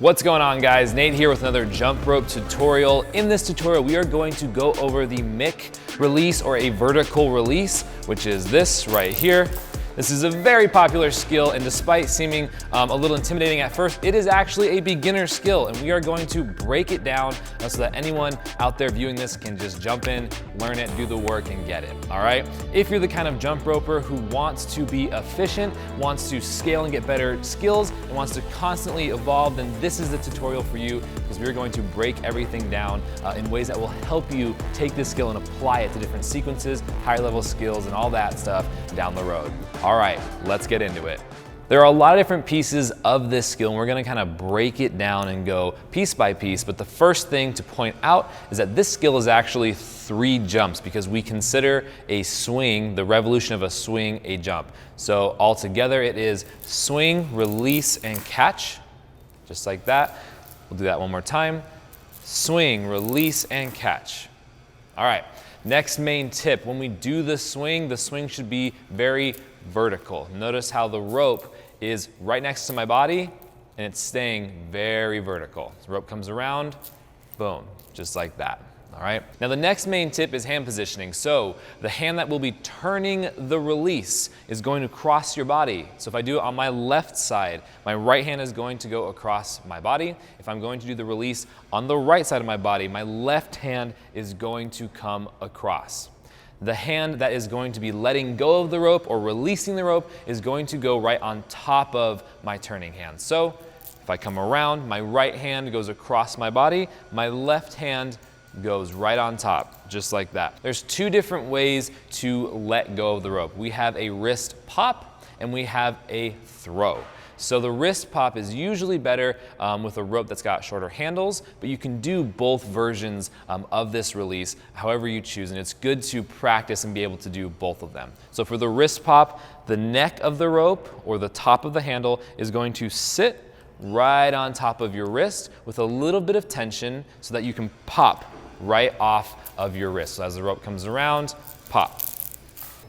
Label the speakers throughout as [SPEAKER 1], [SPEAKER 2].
[SPEAKER 1] What's going on, guys? Nate here with another jump rope tutorial. In this tutorial, we are going to go over the Mick release or a vertical release, which is this right here. This is a very popular skill, and despite seeming a little intimidating at first, it is actually a beginner skill, and we are going to break it down so that anyone out there viewing this can just jump in, learn it, do the work, and get it, all right? If you're the kind of jump roper who wants to be efficient, wants to scale and get better skills, and wants to constantly evolve, then this is the tutorial for you, because we're going to break everything down in ways that will help you take this skill and apply it to different sequences, higher level skills, and all that stuff down the road. All right, let's get into it. There are a lot of different pieces of this skill, and we're gonna kind of break it down and go piece by piece. But the first thing to point out is that this skill is actually 3 jumps, because we consider a swing, the revolution of a swing, a jump. So altogether it is swing, release, and catch, just like that. We'll do that one more time. Swing, release, and catch. All right, next main tip. When we do the swing should be very vertical. Notice how the rope is right next to my body and it's staying very vertical. The rope comes around, boom, just like that. All right. Now the next main tip is hand positioning. So the hand that will be turning the release is going to cross your body. So if I do it on my left side, my right hand is going to go across my body. If I'm going to do the release on the right side of my body, my left hand is going to come across. The hand that is going to be letting go of the rope or releasing the rope is going to go right on top of my turning hand. So if I come around, my right hand goes across my body, my left hand goes right on top, just like that. There's 2 different ways to let go of the rope. We have a wrist pop and we have a throw. So the wrist pop is usually better with a rope that's got shorter handles, but you can do both versions of this release however you choose, and it's good to practice and be able to do both of them. So for the wrist pop, the neck of the rope or the top of the handle is going to sit right on top of your wrist with a little bit of tension so that you can pop right off of your wrist. So as the rope comes around, pop.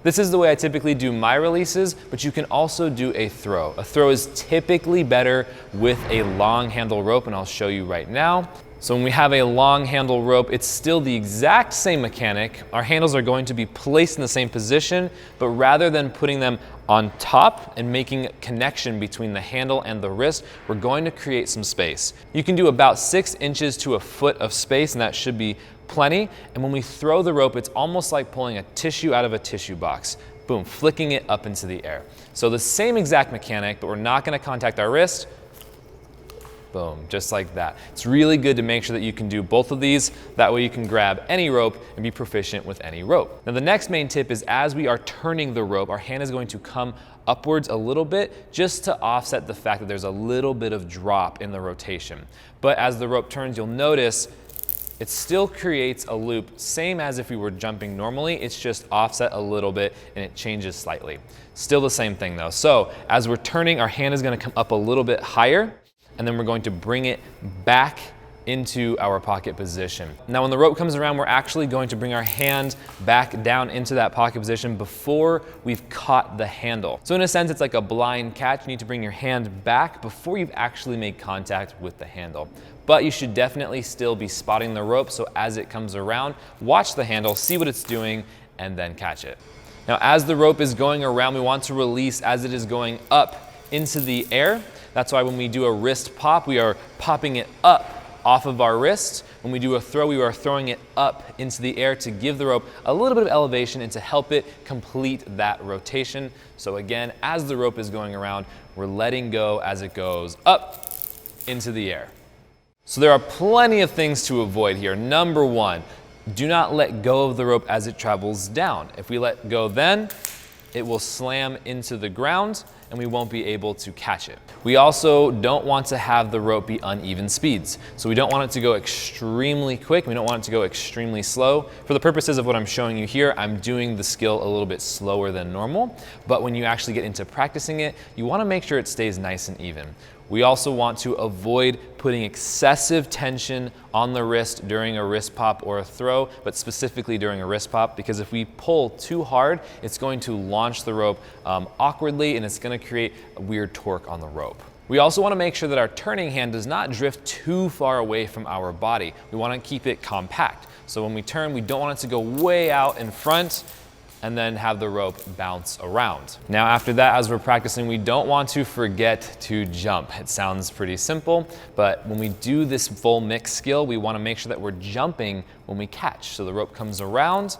[SPEAKER 1] This is the way I typically do my releases, but you can also do a throw. A throw is typically better with a long handle rope, and I'll show you right now. So when we have a long handle rope, it's still the exact same mechanic. Our handles are going to be placed in the same position, but rather than putting them on top and making a connection between the handle and the wrist, we're going to create some space. You can do about 6 inches to a foot of space, and that should be plenty. And when we throw the rope, it's almost like pulling a tissue out of a tissue box. Boom, flicking it up into the air. So the same exact mechanic, but we're not gonna contact our wrist. Boom, just like that. It's really good to make sure that you can do both of these. That way you can grab any rope and be proficient with any rope. Now the next main tip is as we are turning the rope, our hand is going to come upwards a little bit just to offset the fact that there's a little bit of drop in the rotation. But as the rope turns, you'll notice it still creates a loop, same as if we were jumping normally. It's just offset a little bit and it changes slightly. Still the same thing though. So as we're turning, our hand is gonna come up a little bit higher, and then we're going to bring it back into our pocket position. Now when the rope comes around, we're actually going to bring our hand back down into that pocket position before we've caught the handle. So in a sense, it's like a blind catch. You need to bring your hand back before you've actually made contact with the handle. But you should definitely still be spotting the rope, so as it comes around, watch the handle, see what it's doing, and then catch it. Now as the rope is going around, we want to release as it is going up into the air. That's why when we do a wrist pop, we are popping it up off of our wrist. When we do a throw, we are throwing it up into the air to give the rope a little bit of elevation and to help it complete that rotation. So again, as the rope is going around, we're letting go as it goes up into the air. So there are plenty of things to avoid here. Number 1, do not let go of the rope as it travels down. If we let go then, it will slam into the ground and we won't be able to catch it. We also don't want to have the rope be uneven speeds. So we don't want it to go extremely quick. We don't want it to go extremely slow. For the purposes of what I'm showing you here, I'm doing the skill a little bit slower than normal. But when you actually get into practicing it, you want to make sure it stays nice and even. We also want to avoid putting excessive tension on the wrist during a wrist pop or a throw, but specifically during a wrist pop, because if we pull too hard, it's going to launch the rope awkwardly and it's going to create a weird torque on the rope. We also want to make sure that our turning hand does not drift too far away from our body. We want to keep it compact. So when we turn, we don't want it to go way out in front and then have the rope bounce around. Now after that, as we're practicing, we don't want to forget to jump. It sounds pretty simple, but when we do this full mix skill, we want to make sure that we're jumping when we catch. So the rope comes around,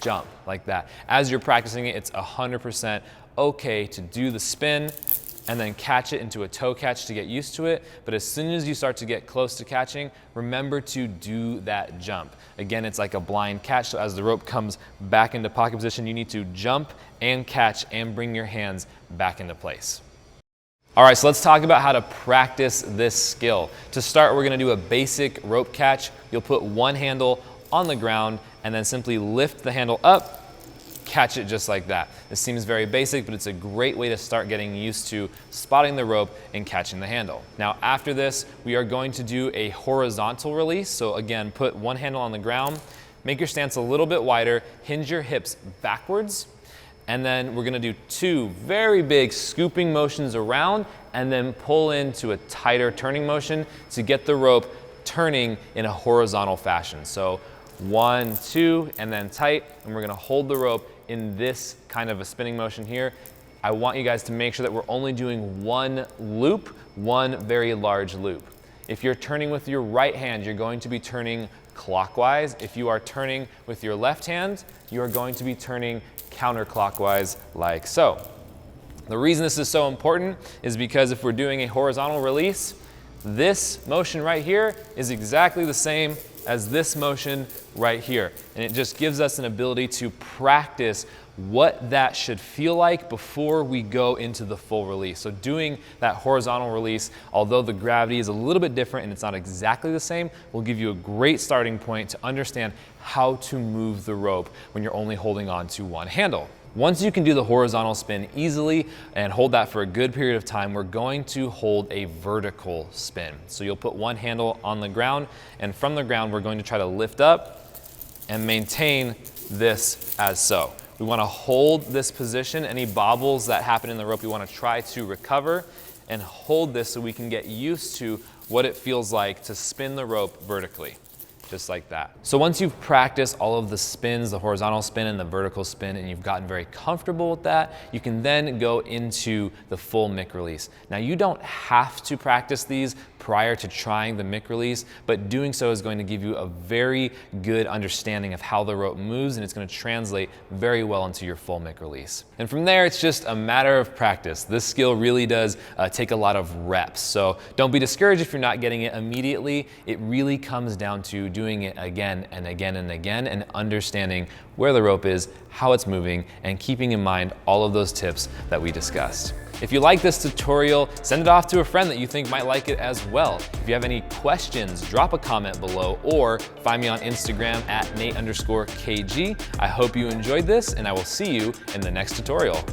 [SPEAKER 1] jump like that. As you're practicing it, it's 100% okay to do the spin and then catch it into a toe catch to get used to it. But as soon as you start to get close to catching, remember to do that jump. Again, it's like a blind catch. So as the rope comes back into pocket position, you need to jump and catch and bring your hands back into place. All right, so let's talk about how to practice this skill. To start, we're gonna do a basic rope catch. You'll put one handle on the ground and then simply lift the handle up, catch it just like that. This seems very basic, but it's a great way to start getting used to spotting the rope and catching the handle. Now after this, we are going to do a horizontal release. So again, put one handle on the ground, make your stance a little bit wider, hinge your hips backwards, and then we're gonna do two very big scooping motions around and then pull into a tighter turning motion to get the rope turning in a horizontal fashion. So 1, 2, and then tight, and we're gonna hold the rope in this kind of a spinning motion here. I want you guys to make sure that we're only doing one loop, one very large loop. If you're turning with your right hand, you're going to be turning clockwise. If you are turning with your left hand, you are going to be turning counterclockwise like so. The reason this is so important is because if we're doing a horizontal release, this motion right here is exactly the same as this motion right here. And it just gives us an ability to practice what that should feel like before we go into the full release. So doing that horizontal release, although the gravity is a little bit different and it's not exactly the same, will give you a great starting point to understand how to move the rope when you're only holding on to one handle. Once you can do the horizontal spin easily and hold that for a good period of time, we're going to hold a vertical spin. So you'll put one handle on the ground, and from the ground, we're going to try to lift up and maintain this as so. We want to hold this position. Any bobbles that happen in the rope, we want to try to recover and hold this so we can get used to what it feels like to spin the rope vertically. Just like that. So once you've practiced all of the spins, the horizontal spin and the vertical spin, and you've gotten very comfortable with that, you can then go into the full mic release. Now you don't have to practice these prior to trying the mic release, but doing so is going to give you a very good understanding of how the rope moves, and it's going to translate very well into your full mic release. And from there, it's just a matter of practice. This skill really does take a lot of reps. So don't be discouraged if you're not getting it immediately. It really comes down to doing it again and again and again and understanding where the rope is, how it's moving, and keeping in mind all of those tips that we discussed. If you like this tutorial, send it off to a friend that you think might like it as well. If you have any questions, drop a comment below or find me on Instagram at Nate_KG. I hope you enjoyed this, and I will see you in the next tutorial.